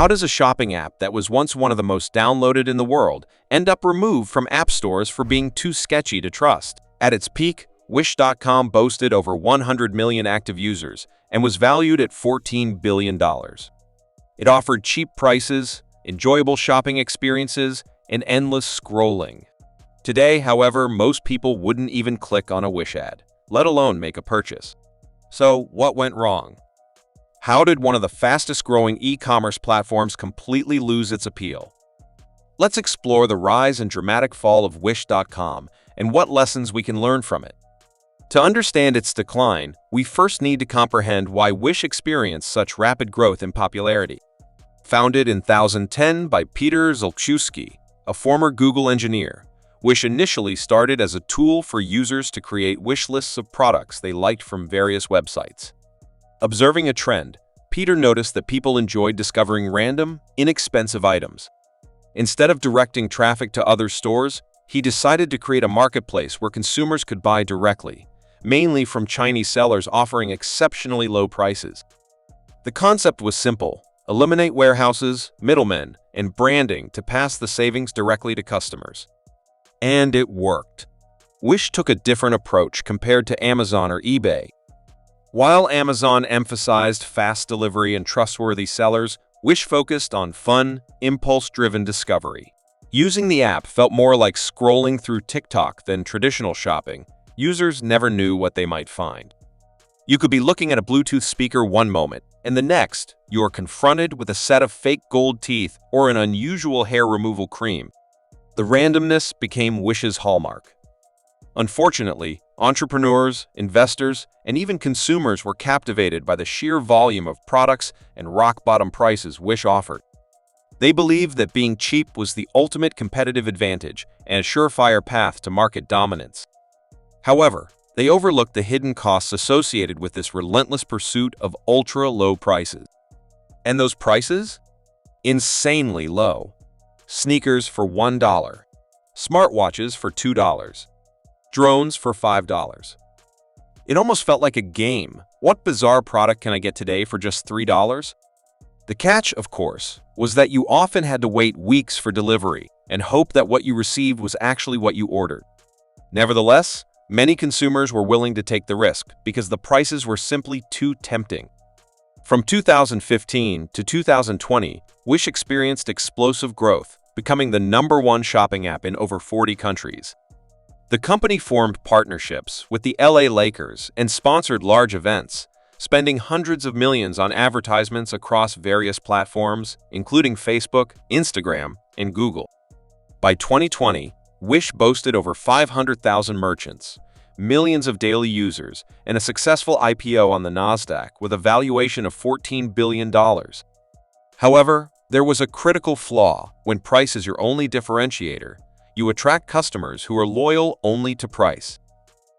How does a shopping app that was once one of the most downloaded in the world end up removed from app stores for being too sketchy to trust? At its peak, Wish.com boasted over 100 million active users and was valued at $14 billion. It offered cheap prices, enjoyable shopping experiences, and endless scrolling. Today, however, most people wouldn't even click on a Wish ad, let alone make a purchase. So, what went wrong? How did one of the fastest-growing e-commerce platforms completely lose its appeal? Let's explore the rise and dramatic fall of Wish.com and what lessons we can learn from it. To understand its decline, we first need to comprehend why Wish experienced such rapid growth in popularity. Founded in 2010 by Peter Zalczewski, a former Google engineer, Wish initially started as a tool for users to create wish lists of products they liked from various websites. Observing a trend, Peter noticed that people enjoyed discovering random, inexpensive items. Instead of directing traffic to other stores, he decided to create a marketplace where consumers could buy directly, mainly from Chinese sellers offering exceptionally low prices. The concept was simple: eliminate warehouses, middlemen, and branding to pass the savings directly to customers. And it worked. Wish took a different approach compared to Amazon or eBay. While Amazon emphasized fast delivery and trustworthy sellers, Wish focused on fun, impulse-driven discovery. Using the app felt more like scrolling through TikTok than traditional shopping. Users never knew what they might find. You could be looking at a Bluetooth speaker one moment, and the next, you are confronted with a set of fake gold teeth or an unusual hair removal cream. The randomness became Wish's hallmark. Unfortunately, entrepreneurs, investors, and even consumers were captivated by the sheer volume of products and rock-bottom prices Wish offered. They believed that being cheap was the ultimate competitive advantage and a surefire path to market dominance. However, they overlooked the hidden costs associated with this relentless pursuit of ultra-low prices. And those prices? Insanely low. Sneakers for $1. Smartwatches for $2. Drones for $5. It almost felt like a game. What bizarre product can I get today for just $3? The catch, of course, was that you often had to wait weeks for delivery and hope that what you received was actually what you ordered. Nevertheless, many consumers were willing to take the risk because the prices were simply too tempting. From 2015 to 2020, Wish experienced explosive growth, becoming the #1 shopping app in over 40 countries. The company formed partnerships with the LA Lakers and sponsored large events, spending hundreds of millions on advertisements across various platforms, including Facebook, Instagram, and Google. By 2020, Wish boasted over 500,000 merchants, millions of daily users, and a successful IPO on the Nasdaq with a valuation of $14 billion. However, there was a critical flaw. When price is your only differentiator, you attract customers who are loyal only to price.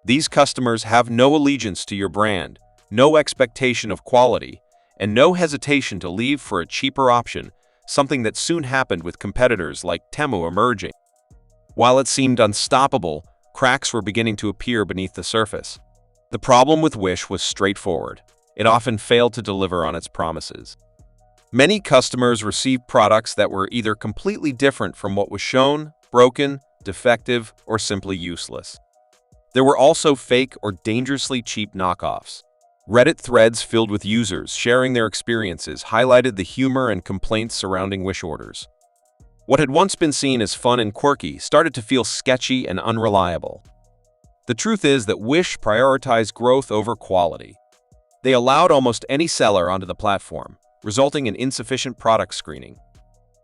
These customers have no allegiance to your brand, no expectation of quality, and no hesitation to leave for a cheaper option, something that soon happened with competitors like Temu emerging. While it seemed unstoppable, cracks were beginning to appear beneath the surface. The problem with Wish was straightforward. It often failed to deliver on its promises. Many customers received products that were either completely different from what was shown, broken, defective, or simply useless. There were also fake or dangerously cheap knockoffs. Reddit threads filled with users sharing their experiences highlighted the humor and complaints surrounding Wish orders. What had once been seen as fun and quirky started to feel sketchy and unreliable. The truth is that Wish prioritized growth over quality. They allowed almost any seller onto the platform, resulting in insufficient product screening.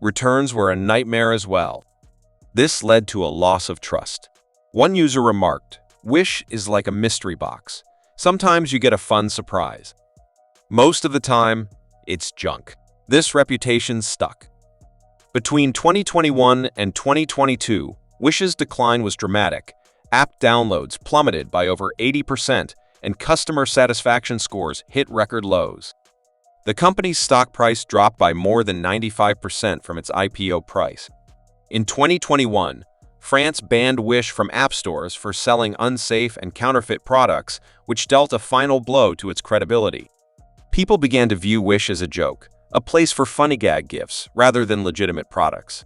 Returns were a nightmare as well. This led to a loss of trust. One user remarked, "Wish is like a mystery box. Sometimes you get a fun surprise. Most of the time, it's junk." This reputation stuck. Between 2021 and 2022, Wish's decline was dramatic. App downloads plummeted by over 80%, and customer satisfaction scores hit record lows. The company's stock price dropped by more than 95% from its IPO price. In 2021, France banned Wish from app stores for selling unsafe and counterfeit products, which dealt a final blow to its credibility. People began to view Wish as a joke, a place for funny gag gifts rather than legitimate products.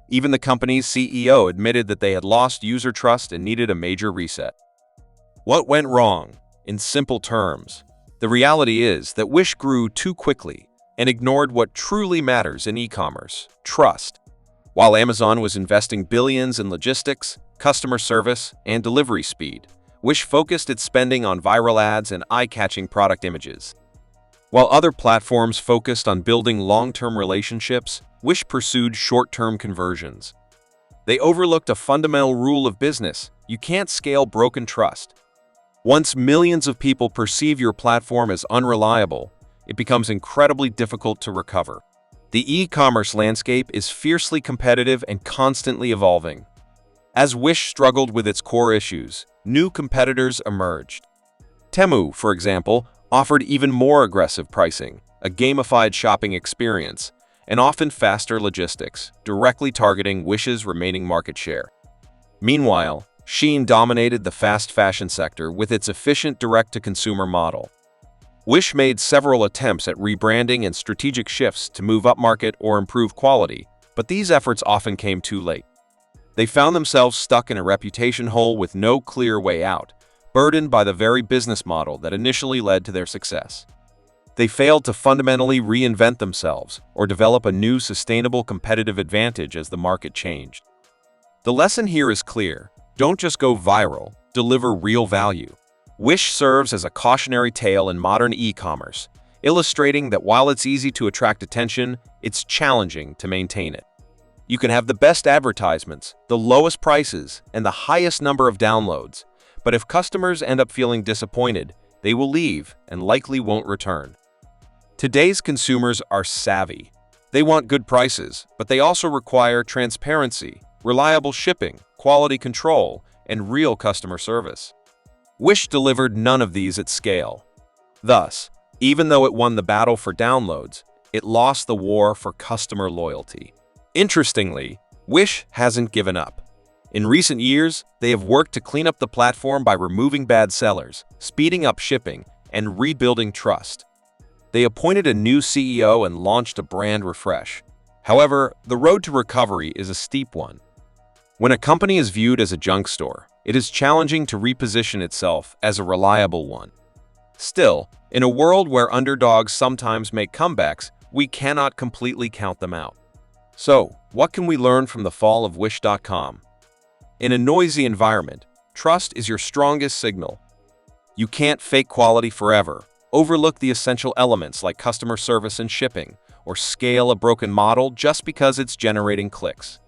Even the company's CEO admitted that they had lost user trust and needed a major reset. What went wrong? In simple terms, the reality is that Wish grew too quickly and ignored what truly matters in e-commerce: trust. While Amazon was investing billions in logistics, customer service, and delivery speed, Wish focused its spending on viral ads and eye-catching product images. While other platforms focused on building long-term relationships, Wish pursued short-term conversions. They overlooked a fundamental rule of business: you can't scale broken trust. Once millions of people perceive your platform as unreliable, it becomes incredibly difficult to recover. The e-commerce landscape is fiercely competitive and constantly evolving. As Wish struggled with its core issues, new competitors emerged. Temu, for example, offered even more aggressive pricing, a gamified shopping experience, and often faster logistics, directly targeting Wish's remaining market share. Meanwhile, Shein dominated the fast fashion sector with its efficient direct-to-consumer model. Wish made several attempts at rebranding and strategic shifts to move upmarket or improve quality, but these efforts often came too late. They found themselves stuck in a reputation hole with no clear way out, burdened by the very business model that initially led to their success. They failed to fundamentally reinvent themselves or develop a new sustainable competitive advantage as the market changed. The lesson here is clear: don't just go viral, deliver real value. Wish serves as a cautionary tale in modern e-commerce, illustrating that while it's easy to attract attention, it's challenging to maintain it. You can have the best advertisements, the lowest prices, and the highest number of downloads, but if customers end up feeling disappointed, they will leave and likely won't return. Today's consumers are savvy. They want good prices, but they also require transparency, reliable shipping, quality control, and real customer service. Wish delivered none of these at scale. Thus, even though it won the battle for downloads, it lost the war for customer loyalty. Interestingly, Wish hasn't given up. In recent years, they have worked to clean up the platform by removing bad sellers, speeding up shipping, and rebuilding trust. They appointed a new CEO and launched a brand refresh. However, the road to recovery is a steep one. When a company is viewed as a junk store, it is challenging to reposition itself as a reliable one. Still, in a world where underdogs sometimes make comebacks, we cannot completely count them out. So, what can we learn from the fall of Wish.com? In a noisy environment, trust is your strongest signal. You can't fake quality forever, overlook the essential elements like customer service and shipping, or scale a broken model just because it's generating clicks.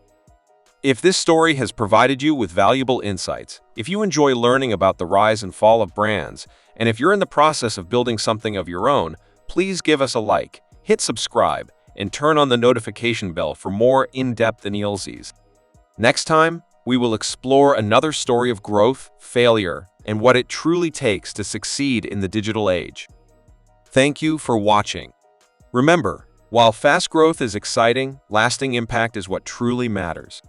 If this story has provided you with valuable insights, if you enjoy learning about the rise and fall of brands, and if you're in the process of building something of your own, please give us a like, hit subscribe, and turn on the notification bell for more in-depth analyses. Next time, we will explore another story of growth, failure, and what it truly takes to succeed in the digital age. Thank you for watching. Remember, while fast growth is exciting, lasting impact is what truly matters.